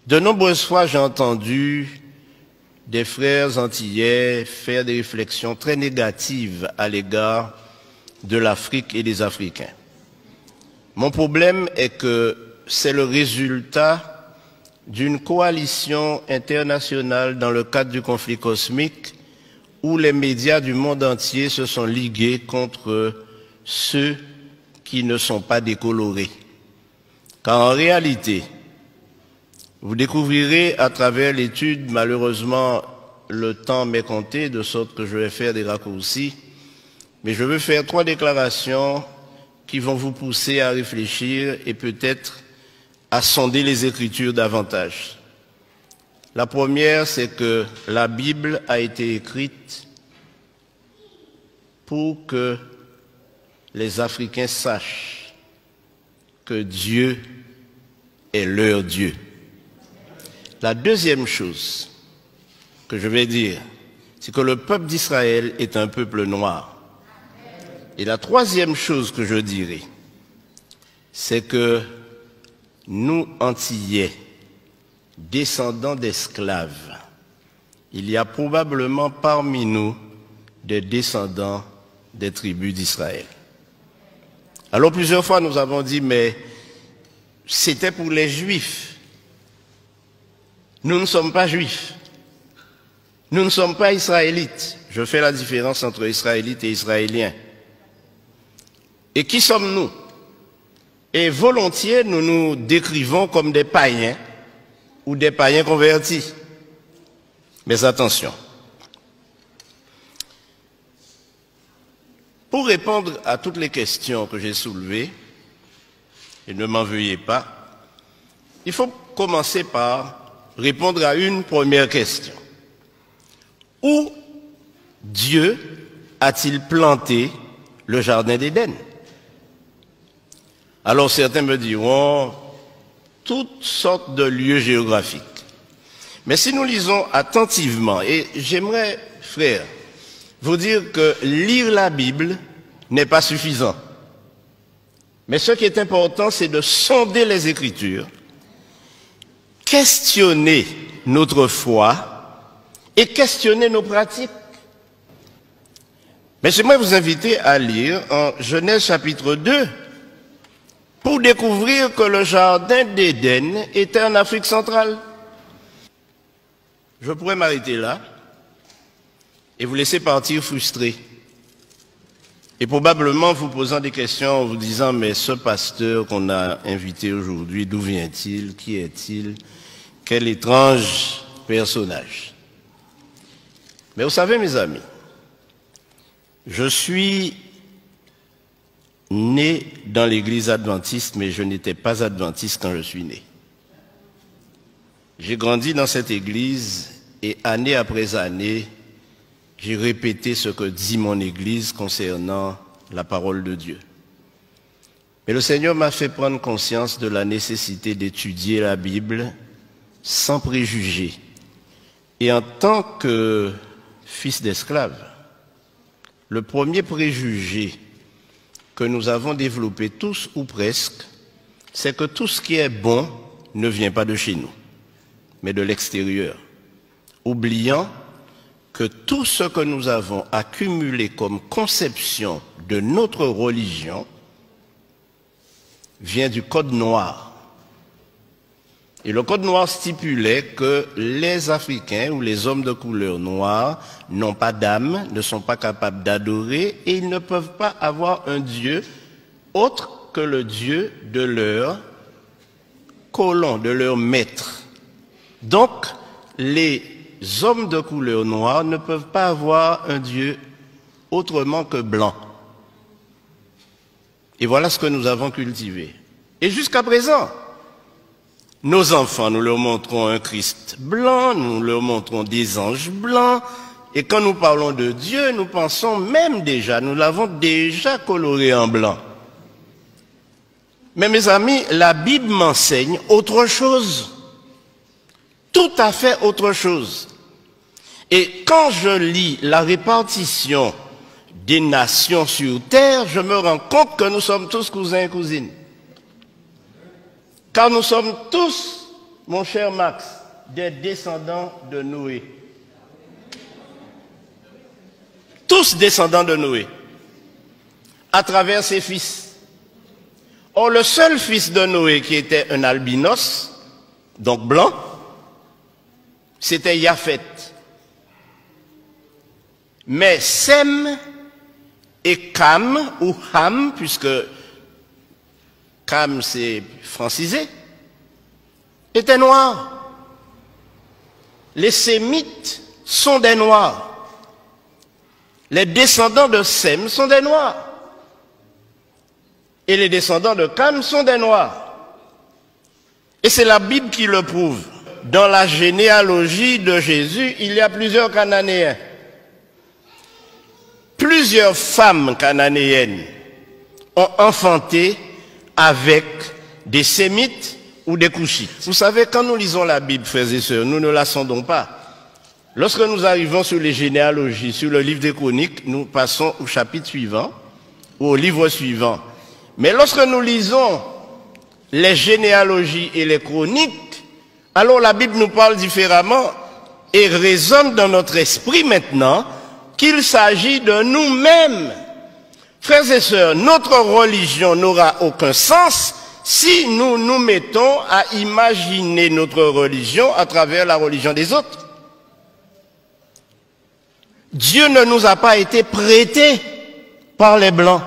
De nombreuses fois, j'ai entendu des frères antillais faire des réflexions très négatives à l'égard de l'Afrique et des Africains. Mon problème est que c'est le résultat d'une coalition internationale dans le cadre du conflit cosmique où les médias du monde entier se sont ligués contre ceux qui ne sont pas décolorés. Car en réalité, vous découvrirez à travers l'étude, malheureusement, le temps m'est compté, de sorte que je vais faire des raccourcis, mais je veux faire 3 déclarations qui vont vous pousser à réfléchir et peut-être à sonder les Écritures davantage. La première, c'est que la Bible a été écrite pour que les Africains sachent que Dieu est leur Dieu. La deuxième chose que je vais dire, c'est que le peuple d'Israël est un peuple noir. Et la troisième chose que je dirai, c'est que nous, Antillais, descendants d'esclaves, il y a probablement parmi nous des descendants des tribus d'Israël. Alors plusieurs fois nous avons dit, mais c'était pour les Juifs. Nous ne sommes pas Juifs. Nous ne sommes pas Israélites. Je fais la différence entre Israélites et Israéliens. Et qui sommes-nous? Et volontiers, nous nous décrivons comme des païens ou des païens convertis. Mais attention. Pour répondre à toutes les questions que j'ai soulevées, et ne m'en veuillez pas, il faut commencer par répondre à une première question. Où Dieu a-t-il planté le jardin d'Éden? Alors certains me diront toutes sortes de lieux géographiques. Mais si nous lisons attentivement, et j'aimerais, frères, vous dire que lire la Bible n'est pas suffisant. Mais ce qui est important, c'est de sonder les Écritures, questionner notre foi et questionner nos pratiques. Mais j'aimerais vous inviter à lire en Genèse chapitre 2 pour découvrir que le jardin d'Éden était en Afrique centrale. Je pourrais m'arrêter là et vous laisser partir frustré. Et probablement vous posant des questions en vous disant, mais ce pasteur qu'on a invité aujourd'hui, d'où vient-il? Qui est-il? Quel étrange personnage. Mais vous savez, mes amis, je suis né dans l'église adventiste, mais je n'étais pas adventiste quand je suis né. J'ai grandi dans cette église et année après année, j'ai répété ce que dit mon église concernant la parole de Dieu. Mais le Seigneur m'a fait prendre conscience de la nécessité d'étudier la Bible sans préjugés. Et en tant que fils d'esclave, le premier préjugé que nous avons développé tous ou presque, c'est que tout ce qui est bon ne vient pas de chez nous, mais de l'extérieur, oubliant que tout ce que nous avons accumulé comme conception de notre religion vient du Code noir. Et le Code noir stipulait que les Africains ou les hommes de couleur noire n'ont pas d'âme, ne sont pas capables d'adorer et ils ne peuvent pas avoir un Dieu autre que le Dieu de leur colon, de leur maître. Donc, les hommes de couleur noire ne peuvent pas avoir un Dieu autrement que blanc. Et voilà ce que nous avons cultivé. Et jusqu'à présent, nos enfants, nous leur montrons un Christ blanc, nous leur montrons des anges blancs, et quand nous parlons de Dieu, nous pensons même déjà, nous l'avons déjà coloré en blanc. Mais mes amis, la Bible m'enseigne autre chose. Tout à fait autre chose. Et quand je lis la répartition des nations sur terre, je me rends compte que nous sommes tous cousins et cousines. Car nous sommes tous mon cher Max, des descendants de Noé. Tous descendants de Noé, à travers ses fils. Or, le seul fils de Noé qui était un albinos, donc blanc, c'était Japheth. Mais Sem et Cam, ou Ham, puisque Cam c'est francisé, étaient noirs. Les Sémites sont des noirs. Les descendants de Sem sont des noirs. Et les descendants de Cam sont des noirs. Et c'est la Bible qui le prouve. Dans la généalogie de Jésus, il y a plusieurs Cananéens. Plusieurs femmes cananéennes ont enfanté avec des Sémites ou des Couchites. Vous savez, quand nous lisons la Bible, frères et sœurs, nous ne la sondons pas. Lorsque nous arrivons sur les généalogies, sur le livre des Chroniques, nous passons au chapitre suivant, ou au livre suivant. Mais lorsque nous lisons les généalogies et les chroniques, alors la Bible nous parle différemment et résonne dans notre esprit maintenant qu'il s'agit de nous-mêmes. Frères et sœurs, notre religion n'aura aucun sens si nous nous mettons à imaginer notre religion à travers la religion des autres. Dieu ne nous a pas été prêté par les Blancs,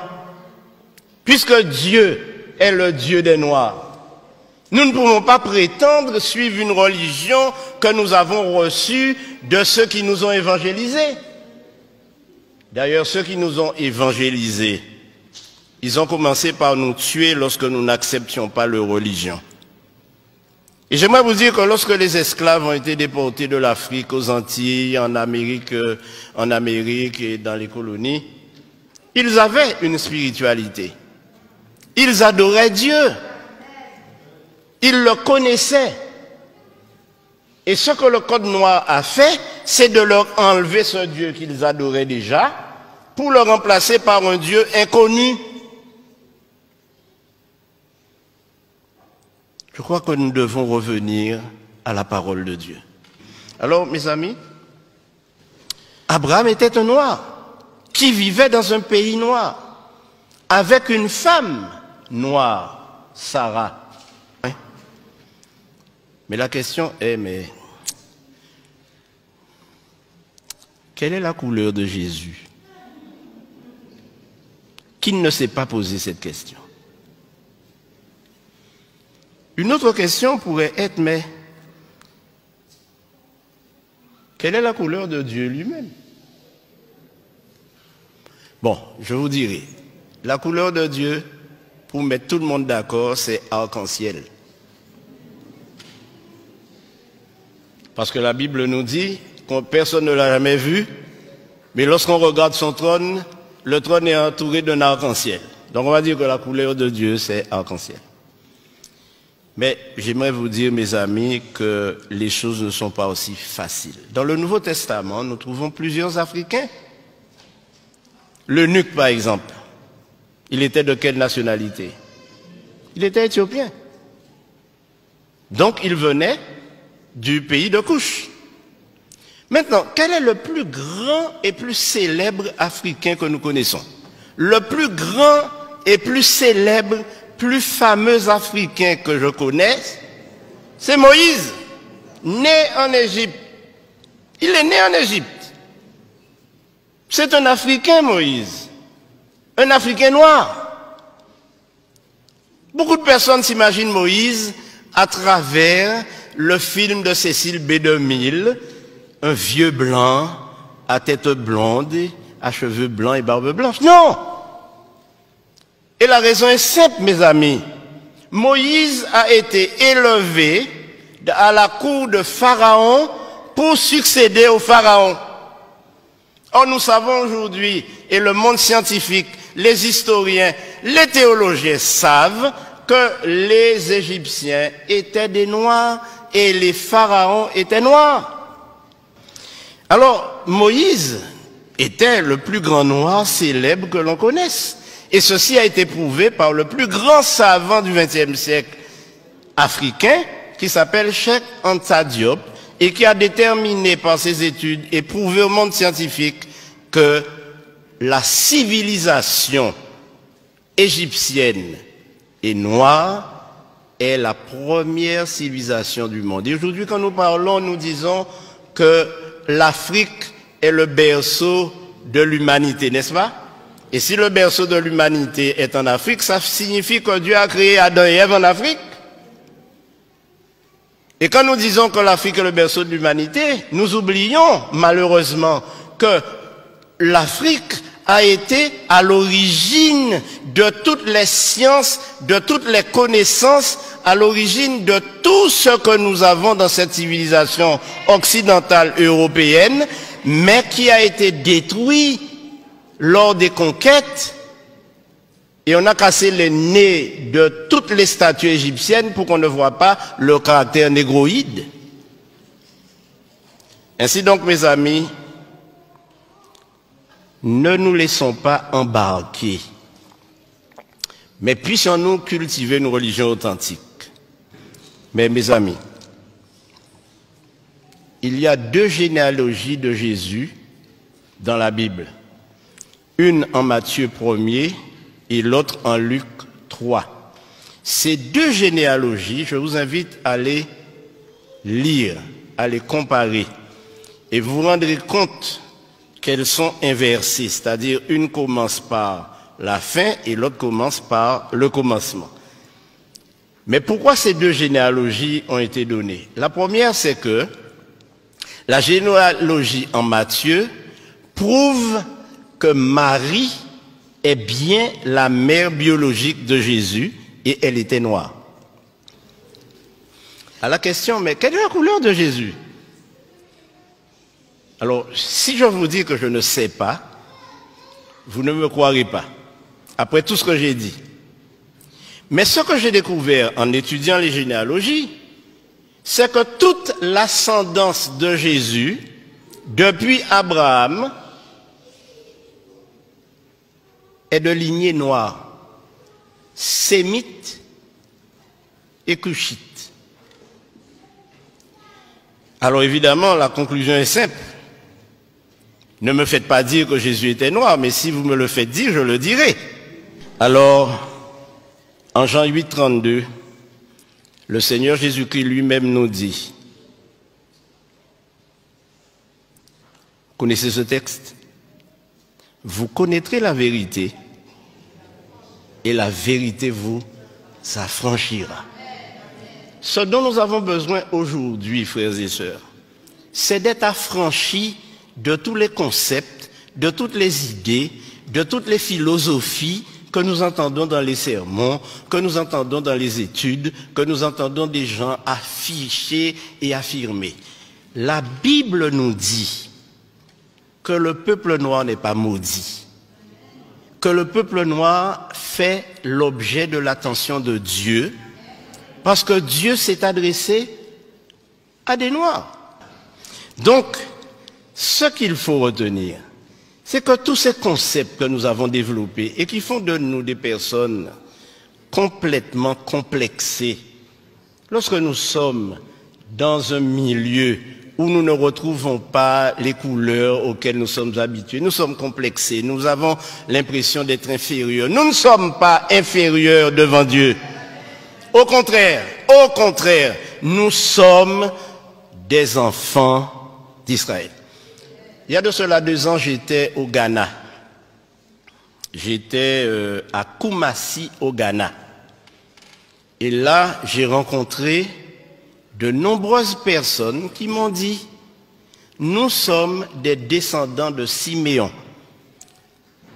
puisque Dieu est le Dieu des Noirs. Nous ne pouvons pas prétendre suivre une religion que nous avons reçue de ceux qui nous ont évangélisés. D'ailleurs, ceux qui nous ont évangélisés, ils ont commencé par nous tuer lorsque nous n'acceptions pas leur religion. Et j'aimerais vous dire que lorsque les esclaves ont été déportés de l'Afrique aux Antilles, en Amérique et dans les colonies, ils avaient une spiritualité. Ils adoraient Dieu. Ils le connaissaient. Et ce que le Code noir a fait, c'est de leur enlever ce Dieu qu'ils adoraient déjà pour le remplacer par un Dieu inconnu. Je crois que nous devons revenir à la parole de Dieu. Alors, mes amis, Abraham était un noir qui vivait dans un pays noir avec une femme noire, Sarah. Mais la question est, mais quelle est la couleur de Jésus? Qui ne s'est pas posé cette question? Une autre question pourrait être, mais quelle est la couleur de Dieu lui-même? Bon, je vous dirai, la couleur de Dieu, pour mettre tout le monde d'accord, c'est arc-en-ciel. Parce que la Bible nous dit que personne ne l'a jamais vu, mais lorsqu'on regarde son trône, le trône est entouré d'un arc-en-ciel. Donc on va dire que la couleur de Dieu, c'est arc-en-ciel. Mais j'aimerais vous dire, mes amis, que les choses ne sont pas aussi faciles. Dans le Nouveau Testament, nous trouvons plusieurs Africains. L'eunuque, par exemple, il était de quelle nationalité? Il était éthiopien. Donc il venait du pays de Couche. Maintenant, quel est le plus grand et plus célèbre Africain que nous connaissons? Le plus grand et plus célèbre, plus fameux Africain que je connaisse, c'est Moïse, né en Égypte. Il est né en Égypte. C'est un Africain, Moïse. Un Africain noir. Beaucoup de personnes s'imaginent Moïse à travers le film de Cécile B. DeMille, un vieux blanc, à tête blonde, à cheveux blancs et barbe blanche. Non! Et la raison est simple, mes amis. Moïse a été élevé à la cour de Pharaon pour succéder au Pharaon. Or, nous savons aujourd'hui, et le monde scientifique, les historiens, les théologiens savent que les Égyptiens étaient des Noirs et les pharaons étaient noirs. Alors, Moïse était le plus grand noir célèbre que l'on connaisse. Et ceci a été prouvé par le plus grand savant du XXe siècle africain, qui s'appelle Cheikh Anta Diop et qui a déterminé par ses études et prouvé au monde scientifique que la civilisation égyptienne et noire est la première civilisation du monde. Et aujourd'hui, quand nous parlons, nous disons que l'Afrique est le berceau de l'humanité, n'est-ce pas? Et si le berceau de l'humanité est en Afrique, ça signifie que Dieu a créé Adam et Ève en Afrique. Et quand nous disons que l'Afrique est le berceau de l'humanité, nous oublions malheureusement que l'Afrique a été à l'origine de toutes les sciences, de toutes les connaissances, à l'origine de tout ce que nous avons dans cette civilisation occidentale européenne, mais qui a été détruit lors des conquêtes, et on a cassé les nez de toutes les statues égyptiennes pour qu'on ne voit pas le caractère négroïde. Ainsi donc, mes amis, ne nous laissons pas embarquer, mais puissions-nous cultiver une religion authentique. Mais mes amis, il y a 2 généalogies de Jésus dans la Bible. Une en Matthieu 1er et l'autre en Luc 3. Ces 2 généalogies, je vous invite à les lire, à les comparer, et vous vous rendrez compte qu'elles sont inversées, c'est-à-dire une commence par la fin et l'autre commence par le commencement. Mais pourquoi ces 2 généalogies ont été données? La première, c'est que la généalogie en Matthieu prouve que Marie est bien la mère biologique de Jésus et elle était noire. À la question, mais quelle est la couleur de Jésus? Alors, si je vous dis que je ne sais pas, vous ne me croirez pas, après tout ce que j'ai dit. Mais ce que j'ai découvert en étudiant les généalogies, c'est que toute l'ascendance de Jésus, depuis Abraham, est de lignée noire, sémite et cushite. Alors évidemment, la conclusion est simple. Ne me faites pas dire que Jésus était noir, mais si vous me le faites dire, je le dirai. Alors, en Jean 8, 32, le Seigneur Jésus-Christ lui-même nous dit, connaissez ce texte? Vous connaîtrez la vérité et la vérité vous affranchira. Ce dont nous avons besoin aujourd'hui, frères et sœurs, c'est d'être affranchis de tous les concepts, de toutes les idées, de toutes les philosophies que nous entendons dans les sermons, que nous entendons dans les études, que nous entendons des gens afficher et affirmer. La Bible nous dit que le peuple noir n'est pas maudit, que le peuple noir fait l'objet de l'attention de Dieu, parce que Dieu s'est adressé à des noirs. Donc, ce qu'il faut retenir, c'est que tous ces concepts que nous avons développés et qui font de nous des personnes complètement complexées, lorsque nous sommes dans un milieu où nous ne retrouvons pas les couleurs auxquelles nous sommes habitués, nous sommes complexés, nous avons l'impression d'être inférieurs. Nous ne sommes pas inférieurs devant Dieu. Au contraire, nous sommes des enfants d'Israël. Il y a de cela 2 ans, j'étais au Ghana. J'étais à Kumasi, au Ghana. Et là, j'ai rencontré de nombreuses personnes qui m'ont dit, nous sommes des descendants de Siméon.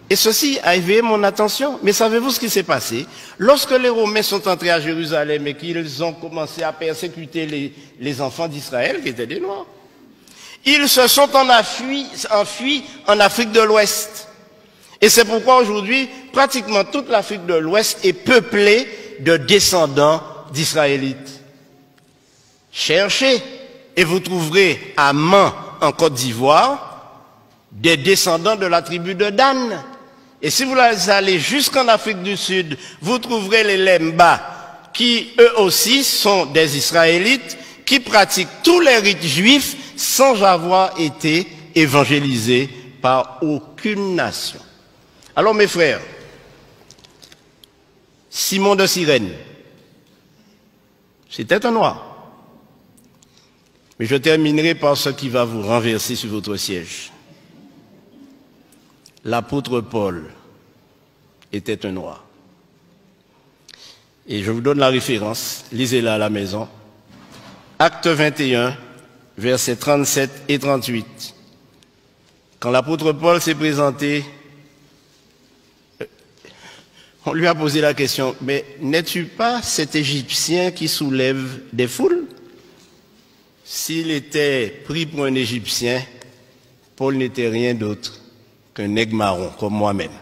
Et ceci a éveillé mon attention. Mais savez-vous ce qui s'est passé? Lorsque les Romains sont entrés à Jérusalem et qu'ils ont commencé à persécuter les enfants d'Israël, qui étaient des Noirs, ils se sont enfuis en Afrique de l'Ouest. Et c'est pourquoi aujourd'hui, pratiquement toute l'Afrique de l'Ouest est peuplée de descendants d'Israélites. Cherchez et vous trouverez à Man, en Côte d'Ivoire, des descendants de la tribu de Dan. Et si vous allez jusqu'en Afrique du Sud, vous trouverez les Lemba qui eux aussi sont des Israélites, qui pratiquent tous les rites juifs sans avoir été évangélisés par aucune nation. Alors mes frères, Simon de Cyrène, c'était un noir. Mais je terminerai par ce qui va vous renverser sur votre siège. L'apôtre Paul était un noir. Et je vous donne la référence, lisez-la à la maison. Acte 21, versets 37 et 38. Quand l'apôtre Paul s'est présenté, on lui a posé la question, mais n'es-tu pas cet Égyptien qui soulève des foules? S'il était pris pour un Égyptien, Paul n'était rien d'autre qu'un nègre marron, comme moi-même.